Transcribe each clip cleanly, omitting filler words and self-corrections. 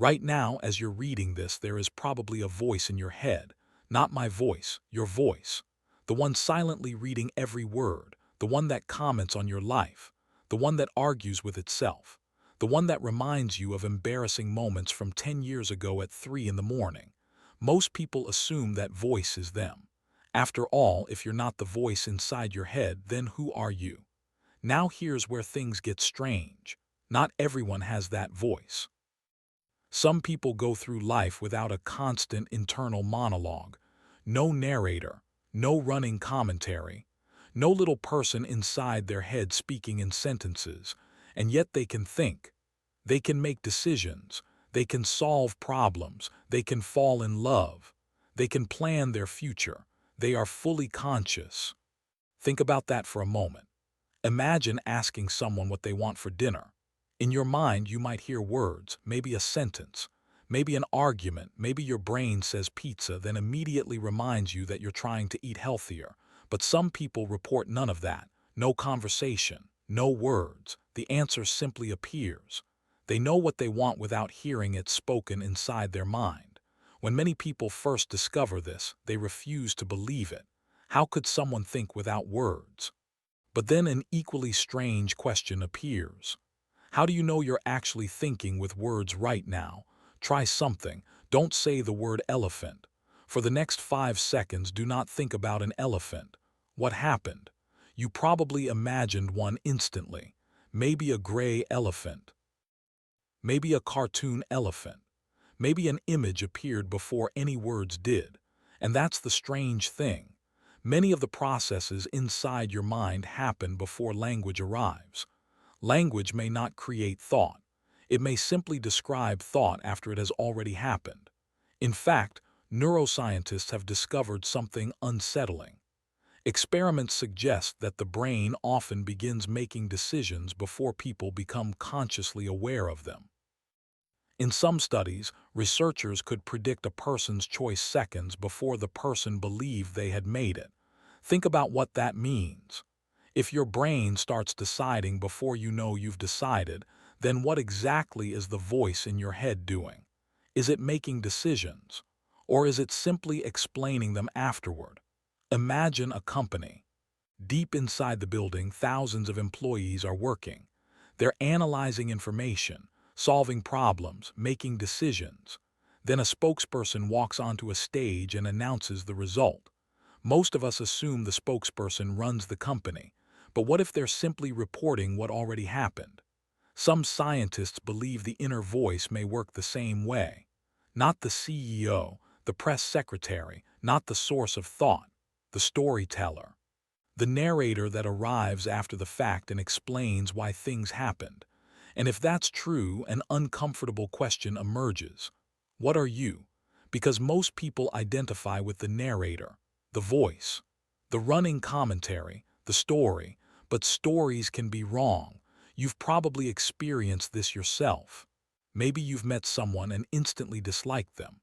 Right now, as you're reading this, there is probably a voice in your head. Not my voice, your voice. The one silently reading every word, the one that comments on your life, the one that argues with itself, the one that reminds you of embarrassing moments from 10 years ago at 3 in the morning. Most people assume that voice is them. After all, if you're not the voice inside your head, then who are you? Now here's where things get strange. Not everyone has that voice. Some people go through life without a constant internal monologue. No narrator, no running commentary, no little person inside their head speaking in sentences, and yet they can think. They can make decisions. They can solve problems. They can fall in love. They can plan their future. They are fully conscious. Think about that for a moment. Imagine asking someone what they want for dinner. In your mind, you might hear words, maybe a sentence, maybe an argument, maybe your brain says pizza, then immediately reminds you that you're trying to eat healthier. But some people report none of that. No conversation, no words. The answer simply appears. They know what they want without hearing it spoken inside their mind. When many people first discover this, they refuse to believe it. How could someone think without words? But then an equally strange question appears. How do you know you're actually thinking with words right now? Try something. Don't say the word elephant. For the next 5 seconds, do not think about an elephant. What happened? You probably imagined one instantly. Maybe a gray elephant. Maybe a cartoon elephant. Maybe an image appeared before any words did. And that's the strange thing. Many of the processes inside your mind happen before language arrives. Language may not create thought. It may simply describe thought after it has already happened. In fact, neuroscientists have discovered something unsettling. Experiments suggest that the brain often begins making decisions before people become consciously aware of them. In some studies, researchers could predict a person's choice seconds before the person believed they had made it. Think about what that means. If your brain starts deciding before you know you've decided, then what exactly is the voice in your head doing? Is it making decisions? Or is it simply explaining them afterward? Imagine a company. Deep inside the building, thousands of employees are working. They're analyzing information, solving problems, making decisions. Then a spokesperson walks onto a stage and announces the result. Most of us assume the spokesperson runs the company, but what if they're simply reporting what already happened? Some scientists believe the inner voice may work the same way. Not the CEO, the press secretary, not the source of thought, the storyteller. The narrator that arrives after the fact and explains why things happened. And if that's true, an uncomfortable question emerges. What are you? Because most people identify with the narrator, the voice, the running commentary, the story, but stories can be wrong. You've probably experienced this yourself. Maybe you've met someone and instantly disliked them,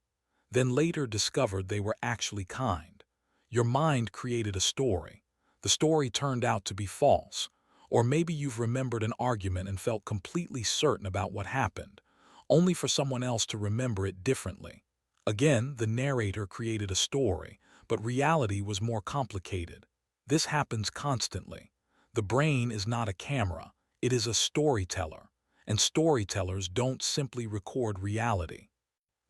then later discovered they were actually kind. Your mind created a story. The story turned out to be false. Or maybe you've remembered an argument and felt completely certain about what happened, only for someone else to remember it differently. Again, the narrator created a story, but reality was more complicated. This happens constantly. The brain is not a camera, it is a storyteller, and storytellers don't simply record reality.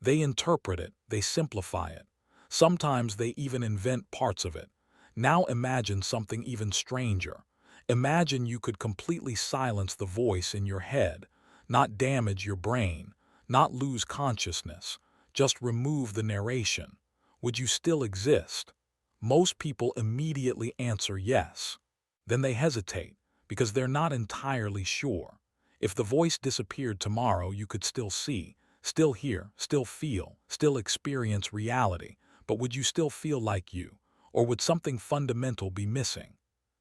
They interpret it, they simplify it. Sometimes they even invent parts of it. Now imagine something even stranger. Imagine you could completely silence the voice in your head, not damage your brain, not lose consciousness, just remove the narration. Would you still exist? Most people immediately answer yes. Then they hesitate, because they're not entirely sure. If the voice disappeared tomorrow, you could still see, still hear, still feel, still experience reality, but would you still feel like you? Or would something fundamental be missing?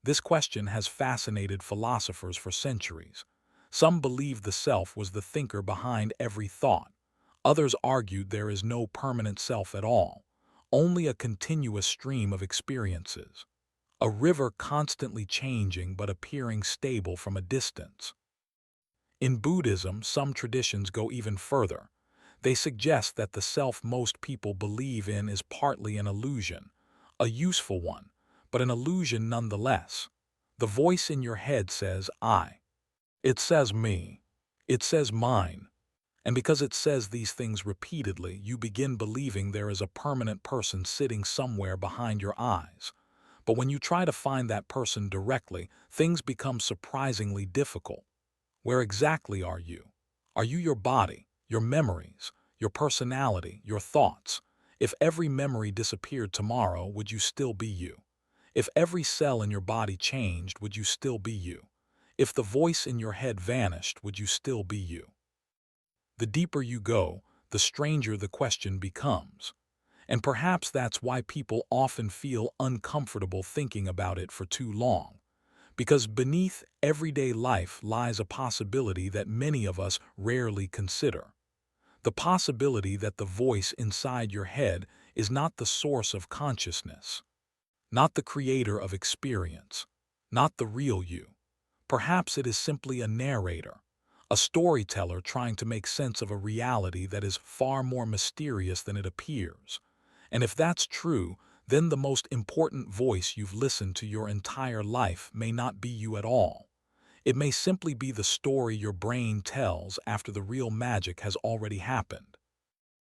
This question has fascinated philosophers for centuries. Some believed the self was the thinker behind every thought. Others argued there is no permanent self at all, only a continuous stream of experiences. A river constantly changing but appearing stable from a distance. In Buddhism, some traditions go even further. They suggest that the self most people believe in is partly an illusion, a useful one, but an illusion nonetheless. The voice in your head says I. It says me. It says mine. And because it says these things repeatedly, you begin believing there is a permanent person sitting somewhere behind your eyes. But when you try to find that person directly, things become surprisingly difficult. Where exactly are you? Are you your body, your memories, your personality, your thoughts? If every memory disappeared tomorrow, would you still be you? If every cell in your body changed, would you still be you? If the voice in your head vanished, would you still be you? The deeper you go, the stranger the question becomes. And perhaps that's why people often feel uncomfortable thinking about it for too long. Because beneath everyday life lies a possibility that many of us rarely consider. The possibility that the voice inside your head is not the source of consciousness, not the creator of experience, not the real you. Perhaps it is simply a narrator, a storyteller trying to make sense of a reality that is far more mysterious than it appears. And if that's true, then the most important voice you've listened to your entire life may not be you at all. It may simply be the story your brain tells after the real magic has already happened.